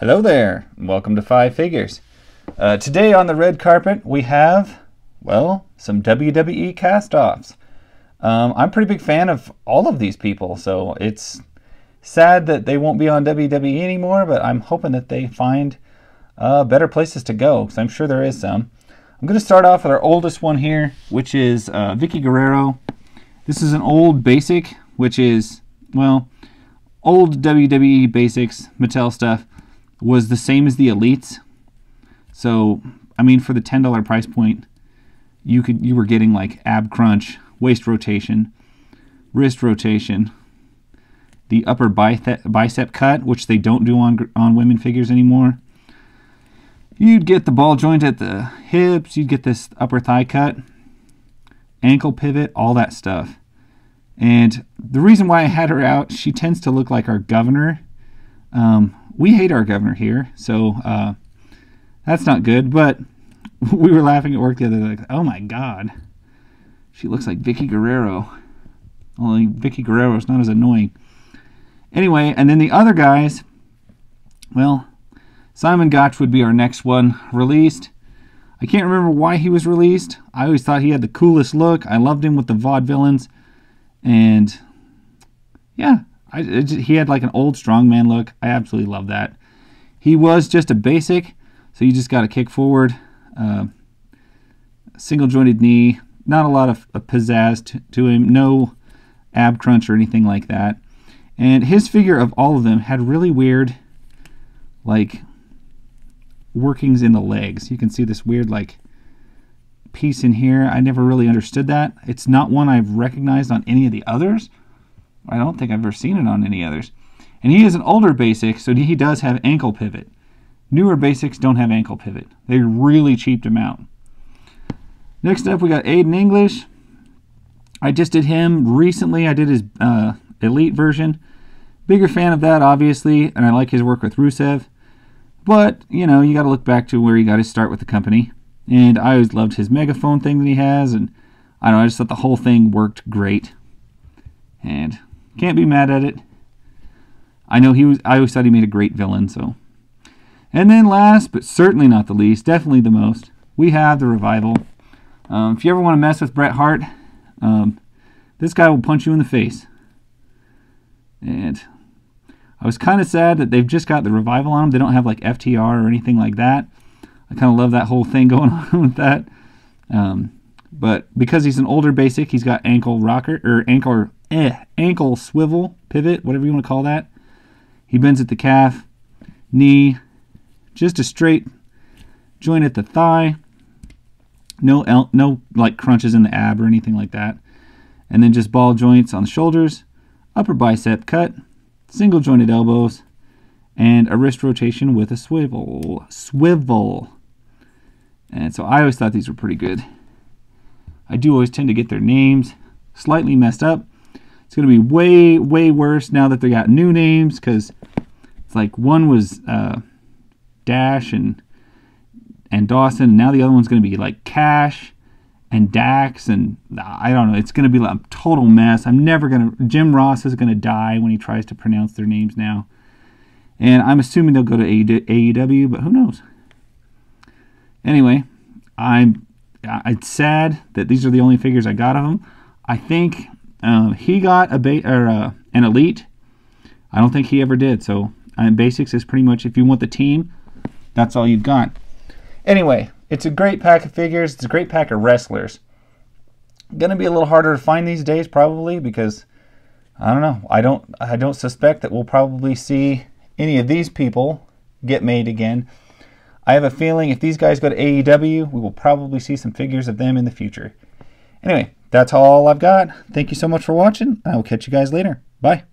Hello there, and welcome to Five Figures. Today on the red carpet we have, well, some WWE cast-offs. I'm a pretty big fan of all of these people, so it's sad that they won't be on WWE anymore, but I'm hoping that they find better places to go, because I'm sure there is some. I'm going to start off with our oldest one here, which is Vickie Guerrero. This is an old basic, which is, well, old WWE Basics, Mattel stuff, was the same as the Elites. So, I mean, for the $10 price point, you were getting like ab crunch, waist rotation, wrist rotation, the upper bicep cut, which they don't do on women figures anymore. You'd get the ball joint at the hips, you'd get this upper thigh cut, ankle pivot, all that stuff. And the reason why I had her out, she tends to look like our governor. We hate our governor here, so that's not good. But we were laughing at work the other day, like, oh my God, she looks like Vickie Guerrero. Only Vickie Guerrero is not as annoying. Anyway, and then the other guys, well, Simon Gaucho would be our next one released. I can't remember why he was released. I always thought he had the coolest look. I loved him with the vaudevillains. And yeah, he had like an old strongman look. I absolutely love that. He was just a basic, so you just got to kick forward, single jointed knee, not a lot of pizzazz to him, no ab crunch or anything like that. And his figure of all of them had really weird, like, workings in the legs. You can see this weird, like, piece in here. I never really understood that. It's not one I've recognized on any of the others. I don't think I've ever seen it on any others. And he is an older basic, so he does have ankle pivot. Newer basics don't have ankle pivot. They really cheaped him out. Next up, we got Aiden English. I just did him recently. I did his Elite version. Bigger fan of that, obviously, and I like his work with Rusev. But, you know, you got to look back to where he got his start with the company. And I always loved his megaphone thing that he has, and I don't know, I just thought the whole thing worked great. And can't be mad at it. I always thought he made a great villain, so. And then last, but certainly not the least, definitely the most, we have the Revival. If you ever want to mess with Bret Hart, this guy will punch you in the face. And I was kind of sad that they've just got the Revival on them. They don't have like FTR or anything like that. I kind of love that whole thing going on with that. But because he's an older basic, he's got ankle rocker, or ankle swivel, pivot, whatever you want to call that. He bends at the calf, knee, just a straight joint at the thigh. No like crunches in the ab or anything like that. And then just ball joints on the shoulders, upper bicep cut, single jointed elbows, and a wrist rotation with a swivel. And so I always thought these were pretty good. I do always tend to get their names slightly messed up. It's going to be way, way worse now that they got new names, because it's like one was Dash and Dawson, and now the other one's going to be like Cash and Dax, and I don't know. It's going to be like a total mess. Jim Ross is going to die when he tries to pronounce their names now. And I'm assuming they'll go to AEW, but who knows? Anyway, it's sad that these are the only figures I got of him. I think he got an Elite. I don't think he ever did. So Basics is pretty much, if you want the team, that's all you've got. Anyway, it's a great pack of figures. It's a great pack of wrestlers. Going to be a little harder to find these days, probably, because I don't know. I don't suspect that we'll probably see any of these people get made again. I have a feeling if these guys go to AEW, we will probably see some figures of them in the future. Anyway, that's all I've got. Thank you so much for watching. I will catch you guys later. Bye.